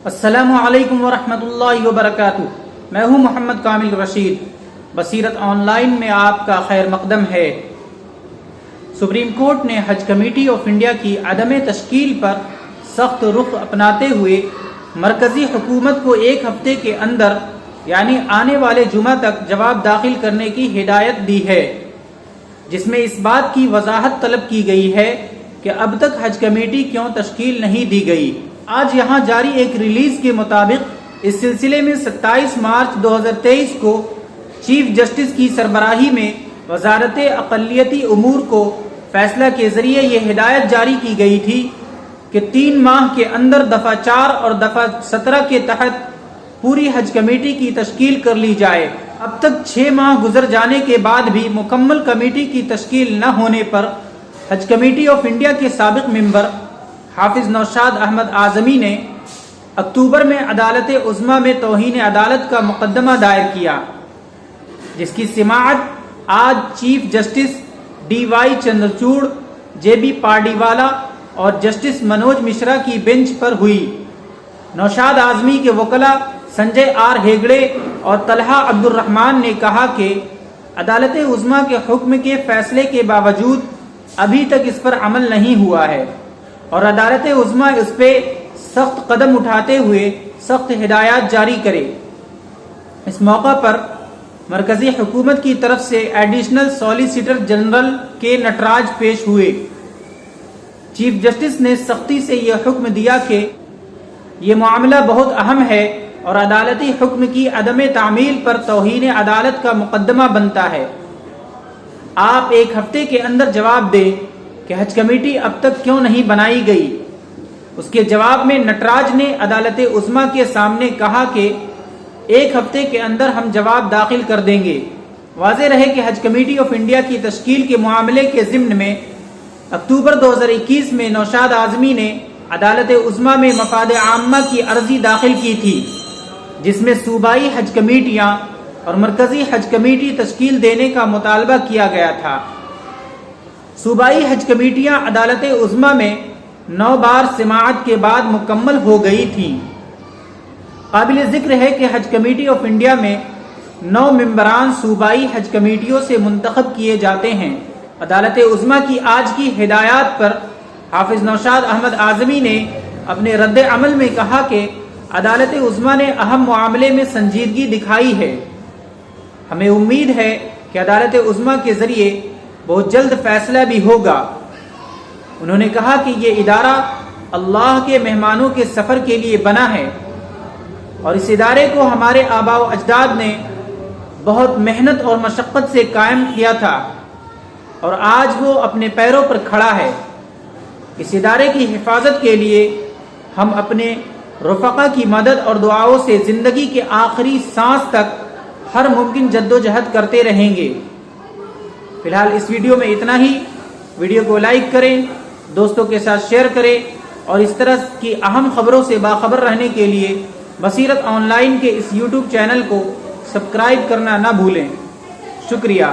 السلام علیکم ورحمۃ اللہ وبرکاتہ۔ میں ہوں محمد کامل رشید۔ بصیرت آن لائن میں آپ کا خیر مقدم ہے۔ سپریم کورٹ نے حج کمیٹی آف انڈیا کی عدم تشکیل پر سخت رخ اپناتے ہوئے مرکزی حکومت کو ایک ہفتے کے اندر یعنی آنے والے جمعہ تک جواب داخل کرنے کی ہدایت دی ہے، جس میں اس بات کی وضاحت طلب کی گئی ہے کہ اب تک حج کمیٹی کیوں تشکیل نہیں دی گئی۔ آج یہاں جاری ایک ریلیز کے مطابق اس سلسلے میں 27 مارچ 2023 کو چیف جسٹس کی سربراہی میں وزارت اقلیتی امور کو فیصلہ کے ذریعے یہ ہدایت جاری کی گئی تھی کہ 3 ماہ کے اندر دفعہ 4 اور دفعہ 17 کے تحت پوری حج کمیٹی کی تشکیل کر لی جائے۔ اب تک 6 ماہ گزر جانے کے بعد بھی مکمل کمیٹی کی تشکیل نہ ہونے پر حج کمیٹی آف انڈیا کے سابق ممبر حافظ نوشاد احمد اعظمی نے اکتوبر میں عدالت عظمیٰ میں توہین عدالت کا مقدمہ دائر کیا، جس کی سماعت آج chief justice D Y Chandrachud, J B Pardiwala اور جسٹس منوج مشرا کی بینچ پر ہوئی۔ نوشاد اعظمی کے وکلاء سنجے آر ہیگڑے اور طلحہ عبد الرحمان نے کہا کہ عدالت عظمیٰ کے حکم کے فیصلے کے باوجود ابھی تک اس پر عمل نہیں ہوا ہے اور عدالت عظمیٰ اس پہ سخت قدم اٹھاتے ہوئے سخت ہدایات جاری کرے۔ اس موقع پر مرکزی حکومت کی طرف سے ایڈیشنل سالیسیٹر جنرل کے نٹراج پیش ہوئے۔ چیف جسٹس نے سختی سے یہ حکم دیا کہ یہ معاملہ بہت اہم ہے اور عدالتی حکم کی عدم تعمیل پر توہین عدالت کا مقدمہ بنتا ہے۔ آپ ایک ہفتے کے اندر جواب دیں کہ حج کمیٹی اب تک کیوں نہیں بنائی گئی۔ اس کے جواب میں نٹراج نے عدالت عظمیٰ کے سامنے کہا کہ 1 ہفتے کے اندر ہم جواب داخل کر دیں گے۔ واضح رہے کہ حج کمیٹی آف انڈیا کی تشکیل کے معاملے کے ضمن میں اکتوبر 2021 میں نوشاد اعظمی نے عدالت عظمیٰ میں مفاد عامہ کی عرضی داخل کی تھی، جس میں صوبائی حج کمیٹیاں اور مرکزی حج کمیٹی تشکیل دینے کا مطالبہ کیا گیا تھا۔ صوبائی حج کمیٹیاں عدالت عظمیٰ میں 9 بار سماعت کے بعد مکمل ہو گئی تھیں۔ قابل ذکر ہے کہ حج کمیٹی آف انڈیا میں 9 ممبران صوبائی حج کمیٹیوں سے منتخب کیے جاتے ہیں۔ عدالت عظمیٰ کی آج کی ہدایات پر حافظ نوشاد احمد اعظمی نے اپنے رد عمل میں کہا کہ عدالت عظمیٰ نے اہم معاملے میں سنجیدگی دکھائی ہے۔ ہمیں امید ہے کہ عدالت عظمیٰ کے ذریعے بہت جلد فیصلہ بھی ہوگا۔ انہوں نے کہا کہ یہ ادارہ اللہ کے مہمانوں کے سفر کے لیے بنا ہے اور اس ادارے کو ہمارے آباء و اجداد نے بہت محنت اور مشقت سے قائم کیا تھا اور آج وہ اپنے پیروں پر کھڑا ہے۔ اس ادارے کی حفاظت کے لیے ہم اپنے رفقا کی مدد اور دعاؤں سے زندگی کے آخری سانس تک ہر ممکن جدوجہد کرتے رہیں گے۔ فی الحال اس ویڈیو میں اتنا ہی۔ ویڈیو کو لائک کریں، دوستوں کے ساتھ شیئر کریں اور اس طرح کی اہم خبروں سے باخبر رہنے کے لیے بصیرت آن لائن کے اس یوٹیوب چینل کو سبسکرائب کرنا نہ بھولیں۔ شکریہ۔